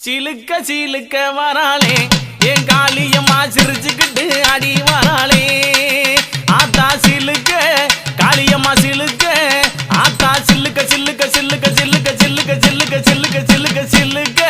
சிலுக்க சிலுக்க வராளே என் காளியம்மா சிரிச்சுக்கிட்டு அடி வராளே ஆத்தா சிலுக்க காளியம்மா சிலுக்க ஆத்தா சில்லுக்க சில்லுக்க சில்லுக்க சில்லுக்க சில்லுக்க சில்லுக்க சில்லுக்க சில்லுக்க சில்லுக்க